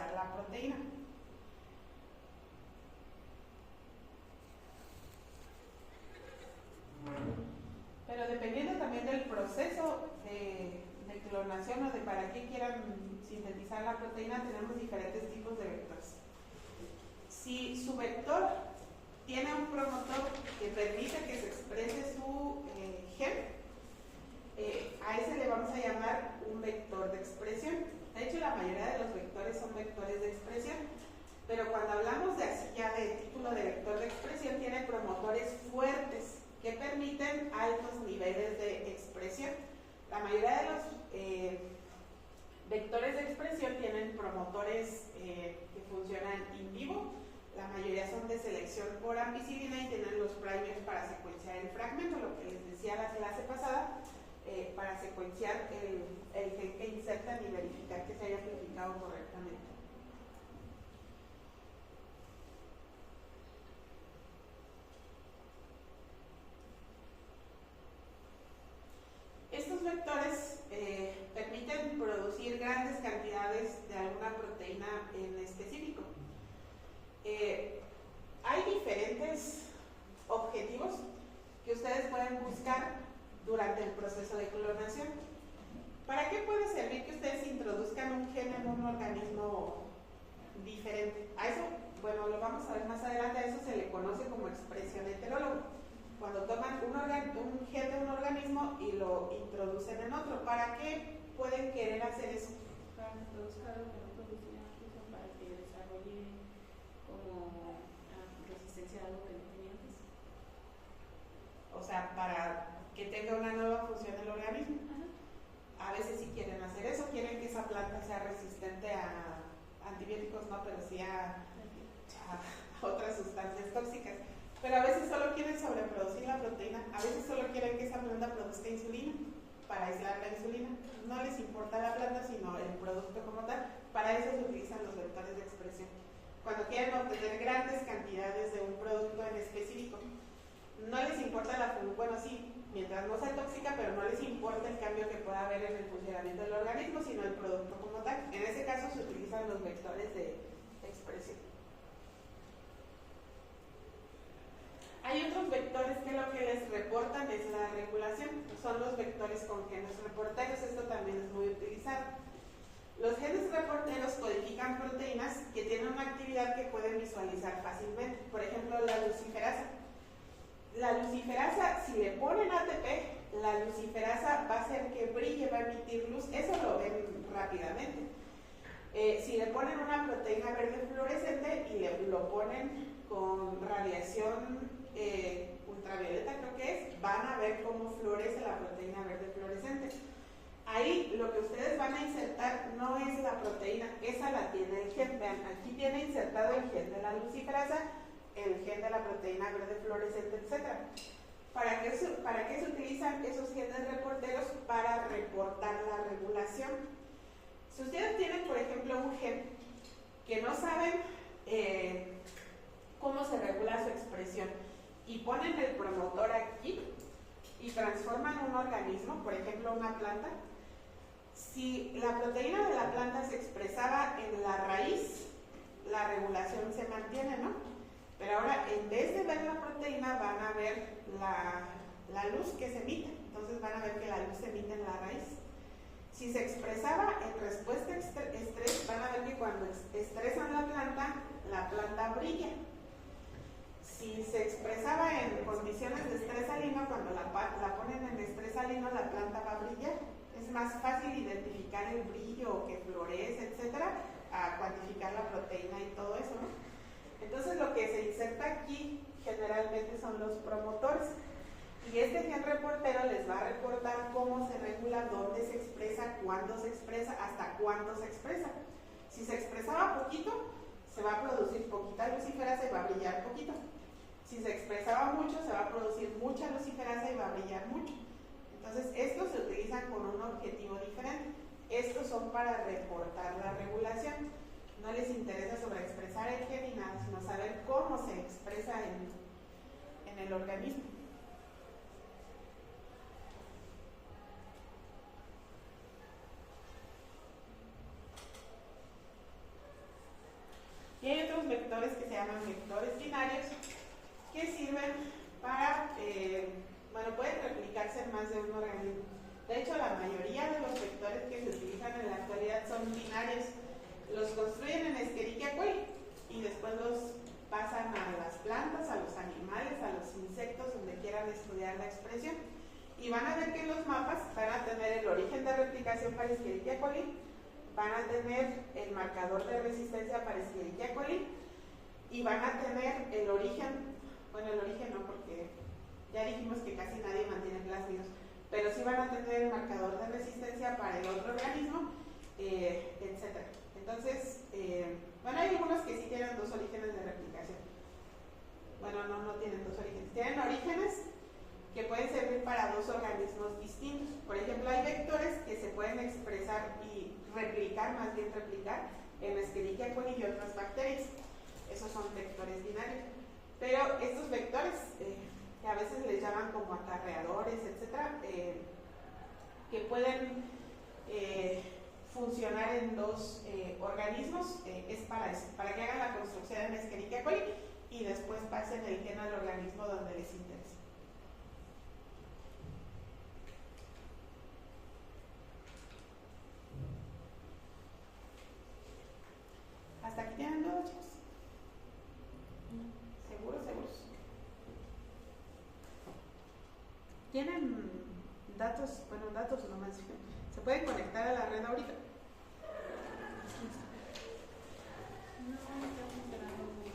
sintetizar la proteína. Pero dependiendo también del proceso de clonación o de para qué quieran sintetizar la proteína, tenemos diferentes tipos de vectores. Si su vector tiene un promotor que permite que se exprese su gen, a ese le vamos a llamar un vector de expresión. De hecho, la mayoría de los vectores son vectores de expresión, pero cuando hablamos de así ya de título de vector de expresión, tiene promotores fuertes que permiten altos niveles de expresión. La mayoría de los vectores de expresión tienen promotores que funcionan in vivo. La mayoría son de selección por ampicilina y tienen los primers para secuenciar el fragmento, lo que les decía la clase pasada, para secuenciar el gen que insertan y verificar que se haya amplificado correctamente. Estos vectores permiten producir grandes cantidades de alguna proteína en específico. Hay diferentes objetivos que ustedes pueden buscar durante el proceso de clonación. ¿Para qué puede servir que ustedes introduzcan un gen en un organismo diferente? A eso, bueno, lo vamos a ver más adelante, a eso se le conoce como expresión heteróloga. Cuando toman un gen de un organismo y lo introducen en otro, ¿para qué pueden querer hacer eso? Para introduzir algo que no producía antes o para que desarrolle como resistencia a algo que no tenía antes. O sea, para que tenga una nueva función el organismo. A veces sí quieren hacer eso, quieren que esa planta sea resistente a antibióticos, no, pero sí a otras sustancias tóxicas. Pero a veces solo quieren sobreproducir la proteína, a veces solo quieren que esa planta produzca insulina para aislar la insulina. No les importa la planta, sino el producto como tal. Para eso se utilizan los vectores de expresión. Cuando quieren obtener grandes cantidades de un producto en específico, no les importa la función, bueno, sí, mientras no sea tóxica, pero no les importa el cambio que pueda haber en el funcionamiento del organismo, sino el producto como tal. En ese caso se utilizan los vectores de expresión. Hay otros vectores que lo que les reportan es la regulación, son los vectores con genes reporteros, esto también es muy utilizado. Los genes reporteros codifican proteínas que tienen una actividad que pueden visualizar fácilmente, por ejemplo la luciferasa. La luciferasa, si le ponen ATP, la luciferasa va a hacer que brille, va a emitir luz, eso lo ven rápidamente. Si le ponen una proteína verde fluorescente y lo ponen con radiación ultravioleta, creo que es, van a ver cómo florece la proteína verde fluorescente. Ahí lo que ustedes van a insertar no es la proteína, esa la tiene el gen. Vean, aquí tiene insertado el gen de la luciferasa, el gen de la proteína verde fluorescente, etc. ¿Para qué se utilizan esos genes reporteros? Para reportar la regulación. Si ustedes tienen, por ejemplo, un gen que no saben cómo se regula su expresión y ponen el promotor aquí y transforman un organismo, por ejemplo una planta, si la proteína de la planta se expresaba en la raíz, la regulación se mantiene, ¿no? Pero ahora, en vez de ver la proteína, van a ver la luz que se emite. Entonces van a ver que la luz se emite en la raíz. Si se expresaba en respuesta a estrés, van a ver que cuando estresan la planta brilla. Si se expresaba en condiciones de estrés salino, cuando la ponen en estrés salino, la planta va a brillar. Es más fácil identificar el brillo que florece, etcétera, a cuantificar la proteína y todo eso, ¿no? Entonces lo que se inserta aquí generalmente son los promotores y este gen reportero les va a reportar cómo se regula, dónde se expresa, cuándo se expresa, hasta cuándo se expresa. Si se expresaba poquito, se va a producir poquita luciferasa y va a brillar poquito. Si se expresaba mucho, se va a producir mucha luciferasa y va a brillar mucho. Entonces estos se utilizan con un objetivo diferente. Estos son para reportar la regulación. No les interesa sobreexpresar el gen ni nada, sino saber cómo se expresa en el organismo. vectores que se llaman vectores binarios, que sirven para, pueden replicarse en más de un organismo. De hecho, la mayoría de los vectores que se utilizan en la actualidad son binarios. Los construyen en Escherichia coli y después los pasan a las plantas, a los animales, a los insectos, donde quieran estudiar la expresión. Y van a ver que en los mapas van a tener el origen de replicación para Escherichia coli, van a tener el marcador de resistencia para Escherichia coli y van a tener el origen, el origen no, porque ya dijimos que casi nadie mantiene plásmidos, pero sí van a tener el marcador de resistencia para el otro organismo, etc. Entonces, hay algunos que sí tienen dos orígenes de replicación. No tienen dos orígenes. Tienen orígenes que pueden servir para dos organismos distintos. Por ejemplo, hay vectores que se pueden expresar y replicar, más bien replicar, en Escherichia coli y otras bacterias. Esos son vectores binarios. Pero estos vectores, que a veces les llaman como acarreadores, etcétera, que pueden funcionar en dos organismos, es para eso, para que hagan la construcción en Escherichia coli y después pasen el gen al organismo donde les interesa. ¿Hasta aquí tienen dudas, chicos? ¿Seguros? ¿Tienen datos? Datos nomás. ¿Se pueden conectar a la red ahorita? No, está funcionando muy bien.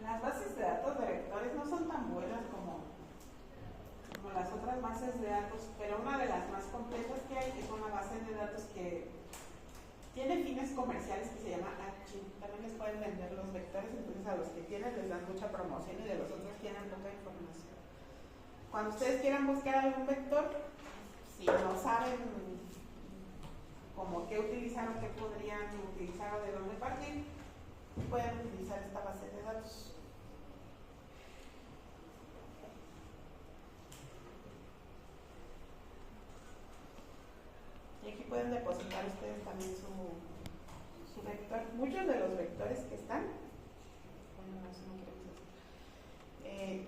Las bases de datos de vectores no son tan buenas como las otras bases de datos, pero una de las más complejas que hay es una base de datos que tiene fines comerciales que se llama Archive. También les pueden vender los vectores, entonces a los que tienen les dan mucha promoción y de los otros tienen poca información. Cuando ustedes quieran buscar algún vector, si no saben como qué utilizar o qué podrían utilizar o de dónde partir, pueden utilizar esta base de datos. Y aquí pueden depositar ustedes también su vector. Muchos de los vectores que están,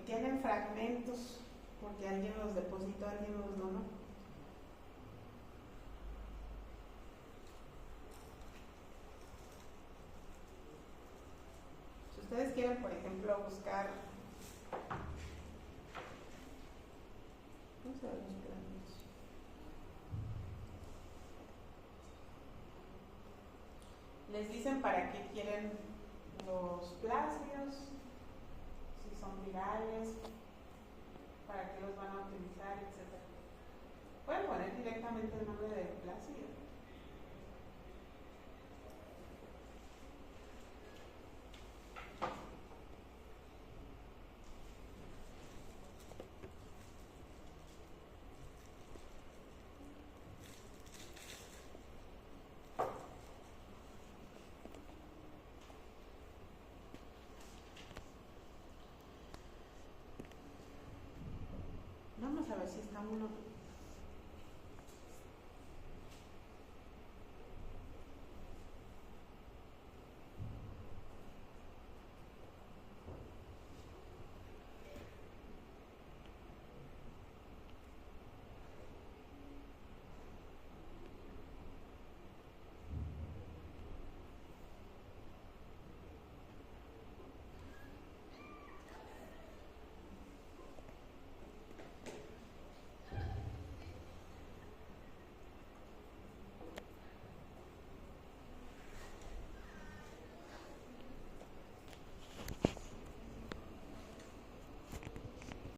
tienen fragmentos porque alguien los depositó, alguien los donó. Si ustedes quieren, por ejemplo, buscar, vamos a ver los planos. Les dicen para qué quieren los plásmidos, si son virales, para qué los van a utilizar, etc. Pueden poner directamente el nombre del plásmido. Vamos a ver si está uno